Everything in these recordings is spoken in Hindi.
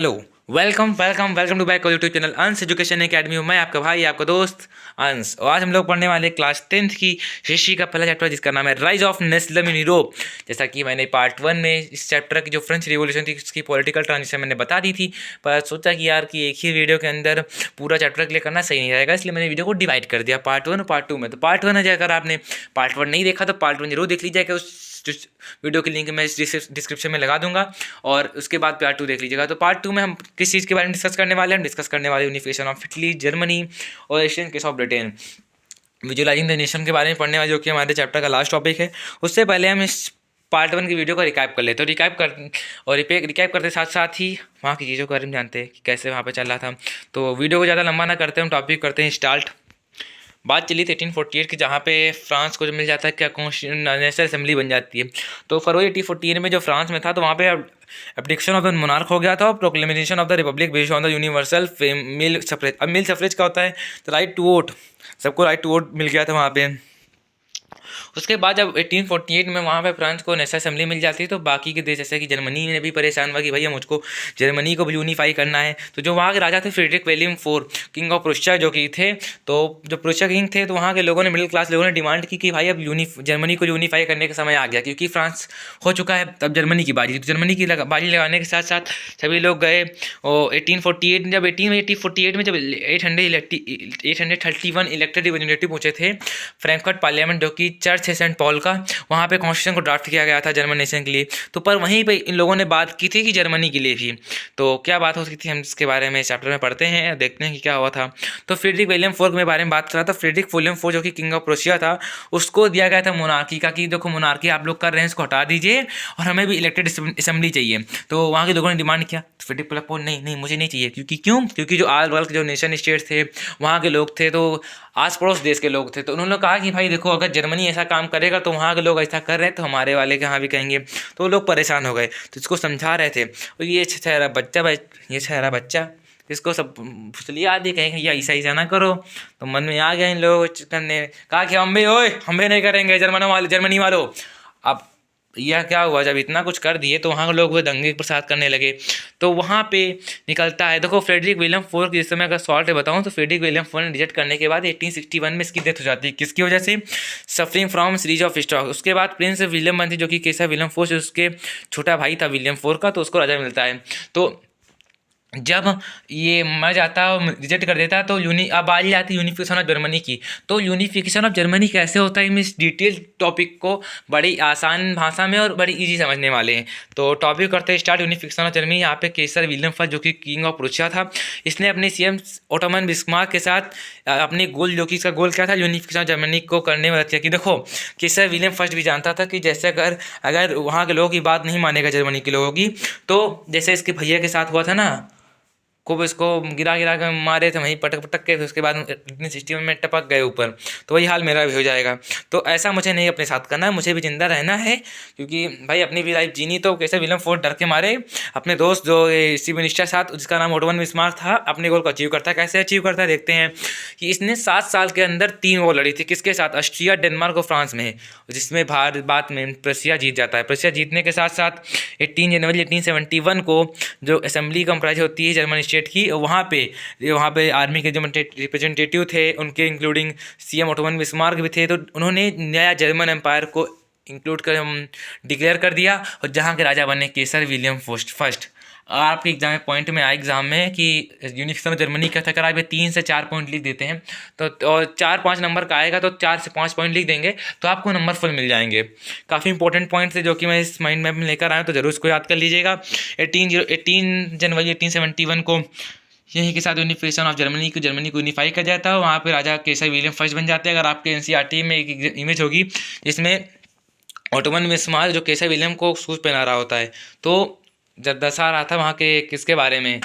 Hello. Welcome welcome welcome to back YouTube channel Ansh education academy. मैं आपका भाई आपका दोस्त अंश, और आज हम लोग पढ़ने वाले क्लास 10th की हिस्ट्री का पहला चैप्टर जिसका नाम है rise of nationalism in Europe. जैसा कि मैंने पार्ट 1 में इस चैप्टर की जो फ्रेंच रिवॉल्यूशन थी उसकी पॉलिटिकल ट्रांजिशन मैंने बता दी थी, पर सोचा कि यार कि एक ही वीडियो के अंदर पूरा चैप्टर क्लियर करना सही नहीं रहेगा, इसलिए मैंने वीडियो को डिवाइड कर दिया पार्ट 1 और पार्ट 2 में। तो पार्ट 1 है, अगर आपने पार्ट 1 नहीं देखा तो पार्ट 1 जरूर देख लीजिएगा, उस वीडियो की लिंक मैं डिस्क्रिप्शन में लगा दूंगा, और उसके बाद पार्ट 2 देख लीजिएगा। तो पार्ट 2 में हम किस चीज़ के बारे में डिस्कस करने वाले हैं? हम डिस्कस करने वाले यूनिफिकेशन ऑफ इटली, जर्मनी और Asian case of Britain, visualising the nation के बारे में पढ़ने वाले, जो कि हमारे चैप्टर का लास्ट टॉपिक है। उससे पहले हम इस पार्ट 1 की वीडियो को रिकैप कर लेते हैं। तो रिकैप करते साथ साथ ही वहाँ की चीज़ों के बारे में जानते हैं कि कैसे वहाँ पे चल रहा था। तो वीडियो को ज़्यादा लंबा ना करते, हम टॉपिक करते हैं स्टार्ट। बात चली थी 1848 की, जहाँ पे फ्रांस को जो मिल जाता है क्या नेशनल असेंबली बन जाती है। तो फरवरी 1848 में जो फ्रांस में था, तो वहाँ पे एब्डिक्शन ऑफ द मोनार्क हो गया था और proclamation of the republic based on the universal male suffrage. अब मेल सफरेज क्या होता है? तो राइट टू वोट, सबको राइट टू वोट मिल गया था वहाँ पे। उसके बाद जब 1848 में वहाँ पे फ्रांस को नेशनल असेंबली मिल जाती है, तो बाकी के देश जैसे कि जर्मनी ने भी परेशान हुआ कि भैया मुझको जर्मनी को भी यूनिफाई करना है। तो जो वहाँ के राजा थे Frederick William four, king of Prussia जो कि थे, तो जो प्रुशिया किंग थे, तो वहाँ के लोगों ने, मिडिल क्लास लोगों ने डिमांड की कि भाई अब जर्मनी को यूनिफाई करने का समय आ गया, क्योंकि फ्रांस हो चुका है, तब जर्मनी की बारी। तो जर्मनी की बारी लगाने के साथ साथ सभी लोग गए। और 1848 जब 1848 में जब 831 इलेक्टेड रिप्रेजेंटेटिव पहुंचे थे फ्रैंकफर्ट पार्लियामेंट, जो कि चर्च है सेंट पॉल का, वहाँ पे कॉन्स्टिट्यूशन को ड्राफ्ट किया गया था जर्मन नेशन के लिए। तो पर वहीं पे इन लोगों ने बात की थी कि जर्मनी के लिए भी। तो क्या बात हो सकती थी, हम इसके बारे में चैप्टर में पढ़ते हैं, देखते हैं कि क्या हुआ था। तो फ्रेडरिक विलियम फोर के बारे में बात कर रहा था। फ्रेडरिक विलियम फोर जो कि किंग ऑफ प्रुशिया था, उसको दिया गया था मोनार्की का, कि देखो मोनार्की आप लोग कर रहे हैं, इसको हटा दीजिए और हमें भी इलेक्टेड असेंबली चाहिए। तो वहाँ के लोगों ने डिमांड किया, फ्रेडरिक विलियम फोर नहीं नहीं मुझे नहीं चाहिए, क्योंकि जो आल वर्ल्ड जो नेशन स्टेट्स थे वहाँ के लोग थे, तो आस पड़ोस देश के लोग थे, तो उन्होंने कहा कि भाई देखो अगर जर्मनी ऐसा काम करेगा तो वहाँ के लोग ऐसा कर रहे हैं, तो हमारे वाले के यहाँ भी कहेंगे। तो लोग परेशान हो गए, तो इसको समझा रहे थे। और ये ठहरा बच्चा इसको सब फुसलिया आदि कहेंगे या ऐसा ना करो। तो मन में आ गया इन लोगों करने, कहा कि हम भी नहीं करेंगे जर्मनी वालों। अब यह क्या हुआ, जब इतना कुछ कर दिए तो वहाँ के लोग वो दंगे प्रसाद करने लगे। तो वहाँ पे निकलता है, देखो फ्रेडरिक विलियम फोर की, जिस समय अगर शॉर्ट बताऊँ तो फ्रेडरिक विलियम फोर ने रिजेक्ट करने के बाद 1861 में इसकी डेथ हो जाती है। किसकी वजह से? Suffering from series of stroke. उसके बाद प्रिंस विलियम बनती, जो कि केसर विलियम फोर से उसके छोटा भाई था विलियम फोर का, तो उसको राजा मिलता है। तो जब ये मर जाता है, रिजेक्ट कर देता है, तो अब बारी आती है यूनिफिकेशन ऑफ जर्मनी की। तो यूनिफिकेशन ऑफ जर्मनी कैसे होता है, इस डिटेल टॉपिक को बड़ी आसान भाषा में और बड़ी इजी समझने वाले हैं। तो टॉपिक करते हैं स्टार्ट, यूनिफिकेशन ऑफ जर्मनी। यहाँ पे केसर विलियम फर्स्ट जो कि किंग ऑफ प्रुशिया था, इसने अपने सीएम ओटोमन बिस्मार्क के साथ अपने गोल, जो कि इसका गोल क्या था, यूनिफिकेशन ऑफ जर्मनी को करने में मदद किया। कि देखो केसर विलियम फर्स्ट भी जानता था कि जैसे अगर अगर वहाँ के लोगों की बात नहीं मानेगा जर्मनी के लोगों की, तो जैसे इसके भैया के साथ हुआ था ना, खूब इसको गिरा गिरा कर मारे थे वहीं पटक पटक के, फिर उसके बाद इतनी सिस्टम में टपक गए ऊपर। तो वही हाल मेरा भी हो जाएगा। तो ऐसा मुझे नहीं अपने साथ करना है, मुझे भी जिंदा रहना है, क्योंकि भाई अपनी भी लाइफ जीनी। तो कैसे विलियम फोर्ड डर के मारे अपने दोस्त जो चीफ मिनिस्टर साथ, जिसका नाम ओटोमन बिस्मार्क था, अपने गोल को अचीव करता है। कैसे अचीव करता है देखते हैं। कि इसने 7 साल के अंदर 3 वॉर लड़ी थी। किसके साथ? ऑस्ट्रिया, डेनमार्क और फ्रांस में, जिसमें बाद में प्रशिया जीत जाता है। प्रशिया जीतने के साथ साथ 18 जनवरी 1871 को जो असेंबली कंप्राइज होती है जर्मन स्टेट की, वहाँ पे आर्मी के जो रिप्रेजेंटेटिव थे, उनके इंक्लूडिंग सीएम ओटोमन बिस्मार्क भी थे, तो उन्होंने नया जर्मन एम्पायर को इंक्लूड कर डिक्लेयर कर दिया, और जहाँ के राजा बने केसर विलियम फर्स्ट। आपके एग्जाम में पॉइंट में आए एग्जाम में कि यूनिफिकेशन ऑफ जर्मनी कैसे करा, 3 से 4 पॉइंट लिख देते हैं। तो और 4-5 नंबर का आएगा तो 4 से 5 पॉइंट लिख देंगे, तो आपको नंबर फुल मिल जाएंगे। काफ़ी इंपॉर्टेंट पॉइंट्स है जो कि मैं इस माइंड मैप में लेकर आया हूँ, तो जरूर इसको याद कर लीजिएगा। 18 जनवरी 1871 को यहीं के साथ यूनिफिकेशन ऑफ जर्मनी को यूनिफाई कर जाता है। वहाँ पे राजा केसर विलियम फर्स्ट बन जाते हैं। अगर आपके एनसीईआरटी में एक इमेज होगी जिसमें ओटोमन बिस्मार्क जो केसर विलियम को शूज पहना रहा होता है, तो जब दशा रहा था वहाँ के किसके बारे में,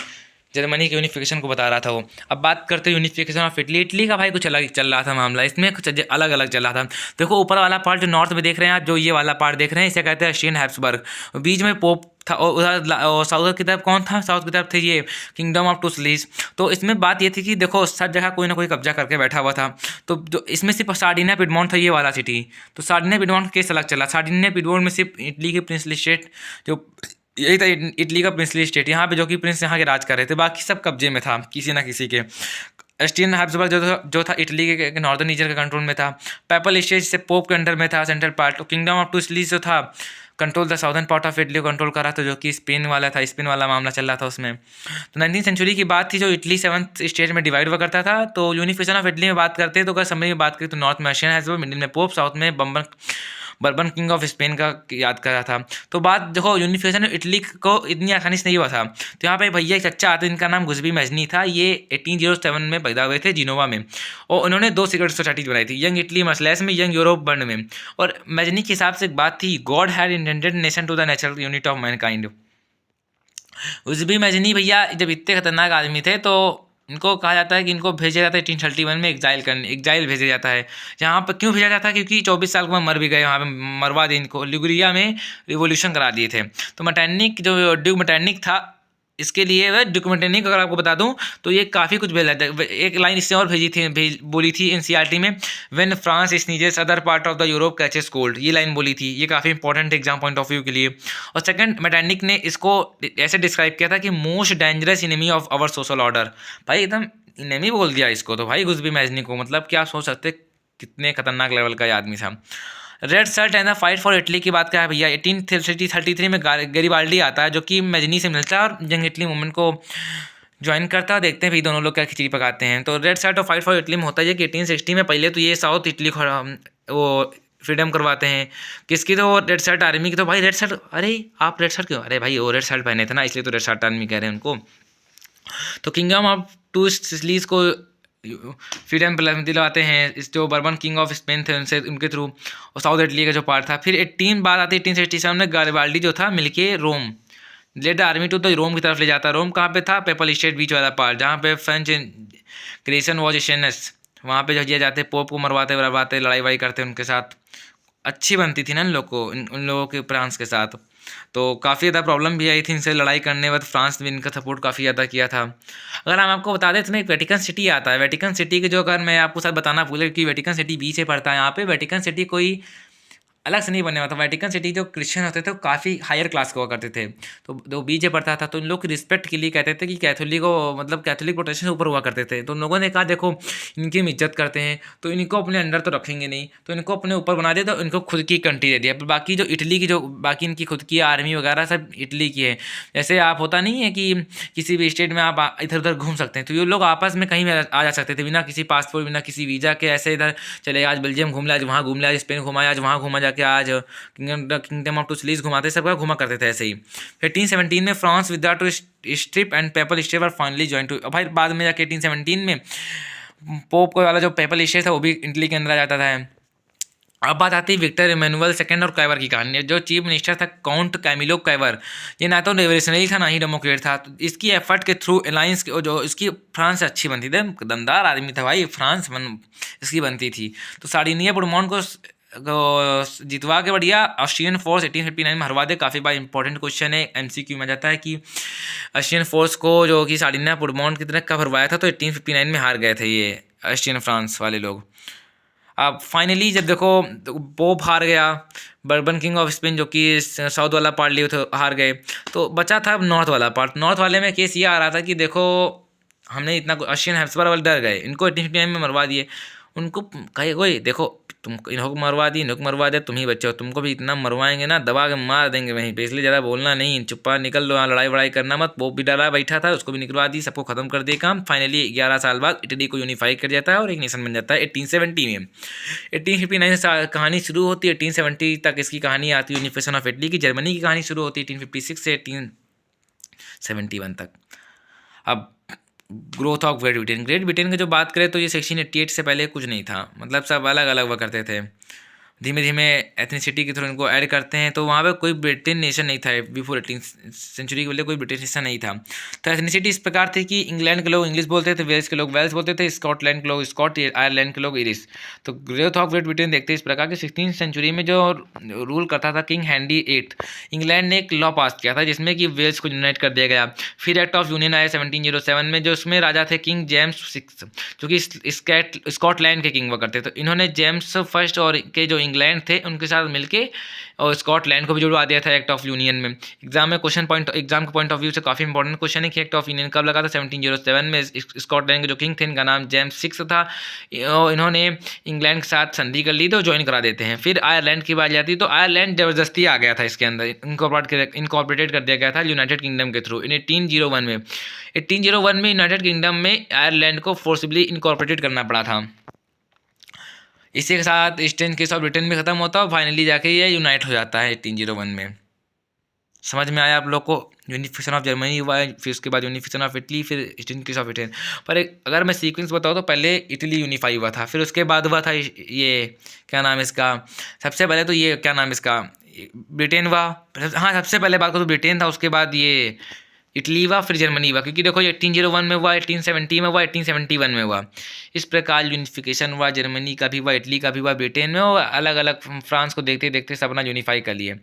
जर्मनी के यूनिफिकेशन को बता रहा था वो। अब बात करते हैं यूनिफिकेशन ऑफ इटली। इटली का भाई कुछ अलग चल रहा था मामला, इसमें कुछ अलग अलग चल रहा था। देखो ऊपर वाला पार्ट जो नॉर्थ में देख रहे हैं आप, जो ये वाला पार्ट देख रहे हैं, इसे कहते हैं ऑस्ट्रियन हैब्सबर्ग। बीच में पोप था, और उधर साउथ की तरफ कौन था? साउथ की तरफ थे ये किंगडम ऑफ टूसलीज। तो इसमें बात ये थी कि देखो सब जगह कोई ना कोई कब्जा करके बैठा हुआ था। तो जो इसमें सिर्फ सार्डिनिया पिडमोंट था, ये वाला सिटी। तो सार्डिनिया पिडमोंट केस अलग चला। सार्डिनिया पिडमोंट में सिर्फ इटली के प्रिंसली स्टेट जो यही था इटली का प्रिंसली स्टेट, यहाँ पे जो कि प्रिंस यहाँ के राज कर रहे थे, बाकी सब कब्जे में था किसी ना किसी के। एस्टियन हैब्सबर्ग जो था इटली के नॉर्दर्न रीजन के कंट्रोल में था। पेपल स्टेट से पोप के अंडर में था। Central part kingdom of two cities जो था control the southern part of Italy को कंट्रोल कर रहा था, जो कि स्पेन वाला था, स्पेन वाला मामला चल रहा था उसमें। तो 19वीं सेंचुरी की बात थी, जो इटली 7th स्टेट में डिवाइड हुआ करता था। तो यूनिफिकेशन ऑफ इटली में बात करते हैं तो अगर समरी में बात करें तो नॉर्थ में एशियन हैब्सबर्ग, मिडिल में पोप, साउथ में बर्बन किंग ऑफ स्पेन का याद कर रहा था। तो बात देखो यूनिफिकेशन इटली को इतनी आसानी से नहीं हुआ था। तो यहाँ पे भैया एक चच्चा आते इनका नाम गुज़बी मजनी था। ये 1807 में पैदा हुए थे जिनोवा में, और उन्होंने 2 सीक्रेट सोसाइटीज बनाई थी, यंग इटली मर्सलेस में, यंग यूरोप बर्न में। और मजनी के हिसाब से एक बात थी, god had intended nation to the natural unit of mankind. Giuseppe Mazzini भैया जब इतने खतरनाक आदमी थे तो इनको कहा जाता है कि इनको भेजा जाता है 1831 में एग्जाइल भेजा जाता है। जहाँ पर क्यों भेजा जाता है, क्योंकि 24 साल के बाद मर भी गए, वहाँ पे मरवा दिए इनको, लिगुरिया में रिवोल्यूशन करा दिए थे। तो मैटर्निक जो ड्यूक मैटर्निक था, इसके लिए वह ड्यूक मैटर्निक अगर आपको बता दूं तो ये काफ़ी कुछ भेजा था। एक लाइन इससे और बोली थी एनसीईआरटी में, when France sneezes other part of the Europe catches cold, ये लाइन बोली थी। ये काफ़ी important exam point of view के लिए। और सेकंड, मैटर्निक ने इसको ऐसे डिस्क्राइब किया था कि most dangerous enemy of our social order. भाई एकदम इनेमी बोल दिया इसको तो भाई गुज़बी मजनी को, मतलब क्या सोच सकते कितने खतरनाक लेवल का आदमी था। Red shirt and the fight for Italy की बात क्या है भैया, 1833 में गैरिबाल्डी आता है, जो कि मजनी से मिलता है और यंग इटली मूवमेंट को ज्वाइन करता है। देखते हैं भाई दोनों लोग क्या खिचड़ी पकाते हैं। तो रेड शर्ट और फाइट फॉर इटली में होता है कि 1860 में पहले तो ये साउथ इटली को वो फ्रीडम करवाते हैं। किसकी, तो रेड शर्ट आर्मी की। तो भाई रेड शर्ट, अरे आप रेड शर्ट क्यों, अरे भाई वो रेड शर्ट पहने थे ना इसलिए तो रेड शर्ट आर्मी कह रहे हैं उनको। तो किंगडम ऑफ टू सिसिलीज को फ्रीडम दिलवाते हैं इस जो बर्बन किंग ऑफ स्पेन थे उनसे, उनके थ्रू, और साउथ इटली का जो पार्ट था। फिर 18 बात आती है 1867 में, गारिबाल्डी जो था मिलके रोम लेड द आर्मी टू तो रोम की तरफ ले जाता है। रोम कहाँ पे था, पेपल स्टेट बीच वाला पार्ट, जहाँ पे फ्रेंच ग्रेसन वॉज शेनस, वहाँ पे जो दिए जाते पोप को मरवाते लड़ाई वड़ाई करते उनके साथ। अच्छी बनती थी ना इन लोग को, उन लोगों के फ्रांस के साथ। तो काफ़ी ज़्यादा प्रॉब्लम भी आई थी इनसे लड़ाई करने के बाद, फ्रांस ने इनका सपोर्ट काफ़ी ज़्यादा किया था। अगर हम आपको बता दें तो एक वेटिकन सिटी आता है, वेटिकन सिटी के जो, अगर मैं आपको साथ बताना भूले कि वेटिकन सिटी बीच से पड़ता है यहाँ पे। वेटिकन सिटी कोई अलग से नहीं बने हुआ था। वेटिकन सिटी जो क्रिश्चियन होते थे वो काफ़ी हायर क्लास का हुआ करते थे, तो जो बीच पड़ता था तो इन लोग की रिस्पेक्ट के लिए कहते थे कि कैथोलिक को, मतलब कैथोलिक प्रोटेस्टेंट से ऊपर हुआ करते थे। तो लोगों ने कहा देखो इनकी हम इज्जत करते हैं तो इनको अपने अंडर तो रखेंगे नहीं, तो इनको अपने ऊपर बना दिया, तो इनको खुद की कंट्री दे दिया। पर बाकी जो इटली की जो बाकी इनकी खुद की आर्मी वगैरह सब इटली की है। जैसे आप होता नहीं है कि किसी भी स्टेट में आप इधर उधर घूम सकते हैं, तो ये लोग आपस में कहीं भी आ जा सकते थे बिना किसी पासपोर्ट, बिना किसी वीज़ा के। ऐसे इधर चले, आज बेल्जियम घूम लिया, आज वहाँ घूम लिया, आज स्पेन घुमाया, आज वहाँ घूमा जाके, आज किंगडम ऑफ टू सिटीज घुमाते, सबका घुमा करते थे ऐसे ही। 1817 में France with to strip and papal state were finally join to. भाई बाद में जाके 1817 में पोप को वाला जो पेपल स्टेट था वो भी इटली के अंदर आ जाता था। अब बात आती है विक्टर इमैनुअल सेकंड और कैवर की कहानी। जो चीफ मिनिस्टर था काउंट कैमिलो कैवर, ये ना तो रेवोल्यूशनरी था ना ही डेमोक्रेट था। तो इसकी एफर्ट के थ्रू अलायंस जो इसकी फ्रांस से अच्छी बनती थी, दमदार आदमी था भाई, फ्रांस इसकी बनती थी। तो सार्डिनिया बुरमोंट को जितवा के बढ़िया ऑस्ट्रियन फोर्स 1859 में हरवा दे। काफ़ी बार इंपॉर्टेंट क्वेश्चन है, एमसीक्यू में जाता है कि ऑस्ट्रियन फोर्स को जो कि सार्डिनिया बुरमोंट की तरह कब हरवाया था, तो 1859 में हार गए थे ये ऑस्ट्रियन फ्रांस वाले लोग। अब फाइनली जब देखो पोप हार गया, बर्बन किंग ऑफ स्पेन जो कि साउथ वाला पार्ट लिए थे हार गए, तो बचा था नॉर्थ वाला पार्ट। नॉर्थ वाले में केस ये आ रहा था कि देखो हमने इतना ऑस्ट्रियन हैब्सबर्ग वाले डर गए, इनको 1859 में मरवा दिए। उनको कहे कोई देखो तुम इनको मरवा दी, इनको मरवा दिया, तुम ही बच्चे हो, तुमको भी इतना मरवाएंगे ना, दबा के मार देंगे वहीं पे, इसलिए ज़्यादा बोलना नहीं, चुप्पा निकल लो, लड़ाई वड़ाई करना मत। पोप भी डरा बैठा था, उसको भी निकलवा दी, सबको खत्म कर दिया काम। फाइनली 11 साल बाद इटली को यूनिफाई कर जाता है और एक नेशन बन जाता है 1870 में। 1859 से कहानी शुरू होती है, 1870 तक इसकी कहानी आती है यूनिफिकेशन ऑफ इटली की। जर्मनी की कहानी शुरू होती है 1856 से 1871 तक। अब ग्रोथ ऑफ ग्रेट ब्रिटेन की जो बात करें तो ये 1688 से पहले कुछ नहीं था, मतलब सब अलग अलग हुआ करते थे। धीमे धीमे एथनिसिटी के थ्रू इनको ऐड करते हैं, तो वहाँ पे कोई ब्रिटेन नेशन नहीं था बिफोर 18th सेंचुरी के पहले कोई ब्रिटिश नेशन नहीं था। तो एथनिसिटी इस प्रकार थी कि इंग्लैंड के लोग इंग्लिश बोलते थे, वेल्स के लोग वेल्स बोलते थे, स्कॉटलैंड के लोग स्कॉट, आयरलैंड के लोग इरिश। तो ग्रोथ ऑफ ग्रेट ब्रिटेन देखते हैं इस प्रकार के 16th सेंचुरी में जो रूल करता था किंग हेनरी 8, इंग्लैंड ने एक लॉ पास किया था जिसमें कि वेल्स को यूनाइट कर दिया गया। फिर एक्ट ऑफ यूनियन आया 1707 में, जो उसमें राजा थे किंग जेम्स 6 जो कि स्कॉटलैंड के किंग हुआ करते। तो इन्होंने जेम्स फर्स्ट और के जो इंग्लैंड थे उनके साथ मिलके और स्कॉटलैंड को भी जुड़वा दिया था एक्ट ऑफ यूनियन में। एग्जाम में एग्जाम के पॉइंट ऑफ व्यू से काफ़ी इंपॉर्टेंट क्वेश्चन है कि एक्ट ऑफ यूनियन कब लगा था? 1707 में। स्कॉटलैंड के जो किंग थे इनका नाम जेम्स सिक्स था। इन्होंने इंग्लैंड के साथ संधि कर ली तो ज्वाइन करा देते हैं। फिर आयरलैंड की बात जाती है तो आयरलैंड जबरदस्ती आ गया था इसके अंदर, इनकॉर्पोरेटेड कर दिया गया था यूनाइटेड किंगडम के थ्रू इन 1801 में। 1801 में यूनाइटेड किंगडम में आयरलैंड को फोर्सिबली इनकॉर्पोरेटेड करना पड़ा था। इसी के साथ ईस्टर्न केस ऑफ ब्रिटेन भी खत्म होता है और फाइनली जाके ये यूनाइट हो जाता है 1801 में। समझ में आया आप लोग को? यूनिफिकेशन ऑफ जर्मनी हुआ है, फिर उसके बाद यूनिफिकेशन ऑफ इटली, फिर ईस्टर्न केस ऑफ ब्रिटेन। पर अगर मैं सीक्वेंस बताऊँ तो पहले इटली यूनिफाई हुआ था, फिर उसके बाद हुआ था ये क्या नाम है इसका, सबसे पहले तो ये क्या नाम है इसका, ब्रिटेन हुआ। हाँ, सबसे पहले बात करो तो ब्रिटेन था, उसके बाद ये इटली हुआ, फिर जर्मनी हुआ। क्योंकि देखो 1801 में हुआ, 1870 में हुआ, 1871 में हुआ। इस प्रकार यूनिफिकेशन हुआ, जर्मनी का भी हुआ, इटली का भी हुआ, ब्रिटेन में, और अलग अलग फ्रांस को देखते देखते सब अपना यूनिफाई कर लिए।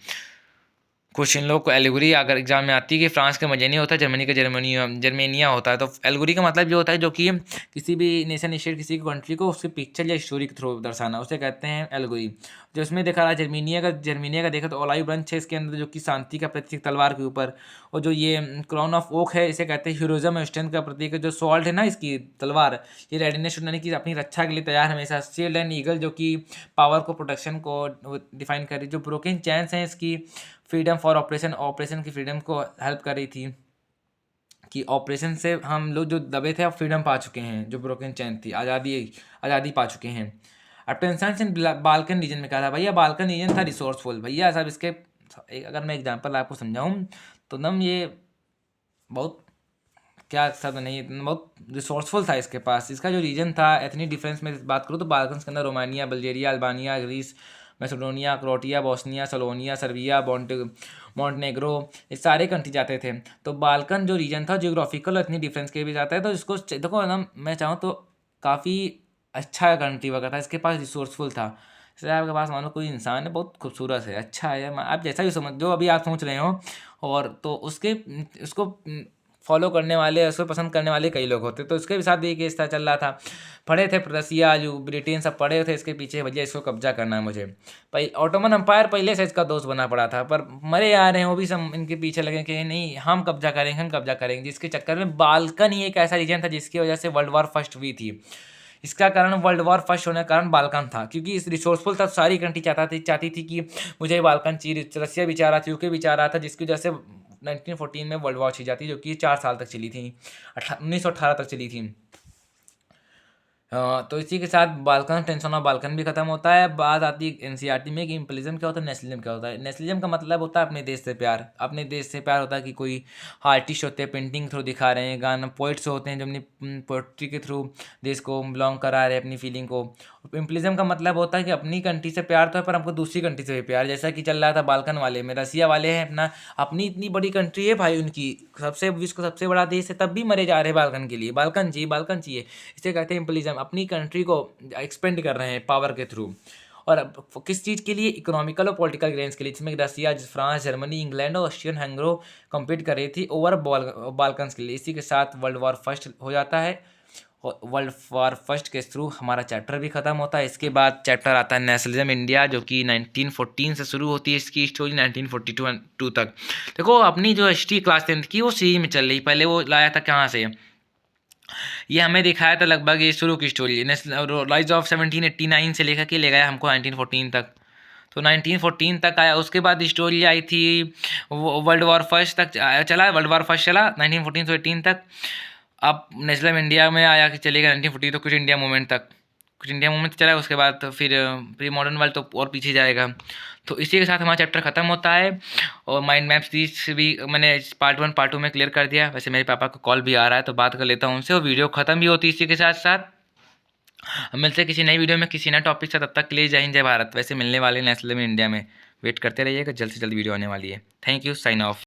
कुछ इन लोग को एलगोरी अगर एग्जाम में आती है कि फ्रांस का मजेनिया होता है, जर्मनी का जर्मेनिया होता है। तो एलगोरी का मतलब ये होता है जो कि किसी भी नेशन स्टेट, किसी कंट्री को उसके पिक्चर या स्टोरी के थ्रू दर्शाना, उसे कहते हैं एलगोरी। जो इसमें देखा रहा जर्मेनिया का देखा तो ओलायू ब्रंच है इसके अंदर, जो कि शांति का प्रतीक तलवार के ऊपर। और जो ये क्राउन ऑफ ओक है इसे कहते हैं हीरोइज्म और स्ट्रेंथ का प्रतीक है। जो सॉल्ट है ना इसकी तलवार, ये रेडीनेस यानी कि अपनी रक्षा के लिए तैयार हमेशा। शील्ड एंड ईगल जो कि पावर को, प्रोटेक्शन को डिफाइन कर रही। जो ब्रोकन चैन्स हैं इसकी फ्रीडम फॉर ऑपरेशन की फ्रीडम को हेल्प कर रही थी, कि ऑपरेशन से हम लोग जो दबे थे अब फ्रीडम पा चुके हैं। जो ब्रोकन चैन थी, आज़ादी पा चुके हैं। अटेंशन इन बाल्कन रीजन में कहा था भैया, बाल्कन रीजन था रिसोर्सफुल भैया। सब इसके अगर मैं एग्जांपल आपको समझाऊं तो नम ये बहुत क्या शब्द नहीं, बहुत रिसोर्सफुल था इसके पास। इसका जो रीजन था एथनिक डिफरेंस में बात करूँ तो बाल्कन्स के अंदर Romania, Bulgaria, Albania, Greece, Macedonia, Croatia, Bosnia, Slovenia, Serbia, Montenegro, ये सारे कंट्री जाते थे। तो बाल्कन जो रीजन था जियोग्राफिकल एथनिक डिफरेंस के भी जाता है। तो इसको देखो ना, मैं चाहूँ तो काफ़ी अच्छा कंट्री वगैरह था, इसके पास रिसोर्सफुल था। जैसे आपके पास मानो कोई इंसान है, बहुत खूबसूरत है, अच्छा है, आप जैसा भी समझ जो अभी आप सोच रहे हो, और तो उसको फॉलो करने वाले, उसको पसंद करने वाले कई लोग होते। तो इसके साथ भी केस था, चल रहा था। पढ़े थे रसिया, जो ब्रिटेन सब पढ़े थे इसके पीछे, भैया इसको कब्जा करना है मुझे। भाई ऑटोमन अम्पायर पहले से इसका दोस्त बना पड़ा था, पर मरे आ रहे हैं वो भी सब इनके पीछे लगे कि नहीं हम कब्जा करेंगे, हम कब्जा करेंगे। जिसके चक्कर में बाल्कन ही एक ऐसा रीजन था जिसकी वजह से वर्ल्ड वॉर फर्स्ट हुई थी। इसका कारण वर्ल्ड वॉर फर्स्ट होने का कारण बाल्कन था, क्योंकि इस रिसोर्सफुल था। सारी कंट्री चाहती थी कि मुझे बाल्कन चाहिए। रसिया भी चाह रहा था, यूके भी चाह रहा था, जिसकी वजह से 1914 में वर्ल्ड वॉर छिड़ जाती, जो कि 4 साल तक चली थी, 1918 तक चली थी। तो इसी के साथ बाल्कन, टेंशन ऑफ बाल्कन भी खत्म होता है। बात आती है एनसीईआरटी में कि इम्पीरियलिज्म क्या होता है, नेशनलिज्म क्या होता है। नेशनलिज्म का मतलब होता है अपने देश से प्यार। अपने देश से प्यार होता है कि कोई आर्टिस्ट होते हैं, पेंटिंग थ्रू दिखा रहे हैं, गाना, पोइट्स होते हैं जो अपनी पोइट्री के थ्रू देश को बिलोंग करा रहे हैं, अपनी फीलिंग को। इम्पीरियलिज्म का मतलब होता है कि अपनी कंट्री से प्यार तो है, पर हमको दूसरी कंट्री से भी प्यार। जैसा कि चल रहा था बाल्कन वाले में, रसिया वाले हैं अपनी इतनी बड़ी कंट्री है भाई, उनकी सबसे विश्व का सबसे बड़ा देश है, तब भी मरे जा रहे हैं बाल्कन के लिए। बाल्कन चाहिए, बाल्कन चाहिए, इसे कहते हैं इम्पीरियलिज्म। अपनी कंट्री को एक्सपेंड कर रहे हैं पावर के थ्रू। और किस चीज़ के लिए? इकोनॉमिकल और पॉलिटिकल गेन्स के लिए, जिसमें रसिया, फ्रांस, जर्मनी, इंग्लैंड और ऑस्ट्रियन हंगरो कम्पीट कर रही थी ओवर बाल्कन्स के लिए। इसी के साथ वर्ल्ड वॉर फर्स्ट हो जाता है। वर्ल्ड वॉर फर्स्ट के थ्रू हमारा चैप्टर भी खत्म होता है। इसके बाद चैप्टर आता है नेशनलिज्म इंडिया, जो कि 1914 से शुरू होती है इसकी स्टोरी 1942 तक। देखो अपनी जो हिस्ट्री क्लास 10th की वो सी में चल रही, पहले वो लाया था कहाँ से, ये हमें दिखाया था लगभग ये शुरू की स्टोरी राइज ऑफ 1789 से लेकर के ले गया हमको 1914 तक। तो 1914 तक आया, उसके बाद स्टोरी आई थी वर्ल्ड वॉर फर्स्ट तक चला, वर्ल्ड वॉर फर्स्ट चला 1914 से 18 तक। अब नेशनल इंडिया में आया कि चलेगा 1940 तो कुछ इंडिया मूवमेंट तक, कुछ इंडिया मूवमेंट चला, उसके बाद तो फिर प्री मॉडर्न वर्ल्ड तो और पीछे जाएगा। तो इसी के साथ हमारा चैप्टर खत्म होता है। और माइंड मैप सीरीज भी मैंने पार्ट 1 पार्ट 2 में क्लियर कर दिया। वैसे मेरे पापा को कॉल भी आ रहा है तो बात कर लेता हूँ उनसे, और वीडियो खत्म भी होती है इसी के साथ साथ। हम मिलते हैं किसी नई वीडियो में किसी नए टॉपिक से, तब तक के लिए जय हिंद जय भारत। वैसे मिलने वाले नेशनल में इंडिया में वेट करते रहिएगा, जल्द से जल्द वीडियो आने वाली है। Thank you, sign of.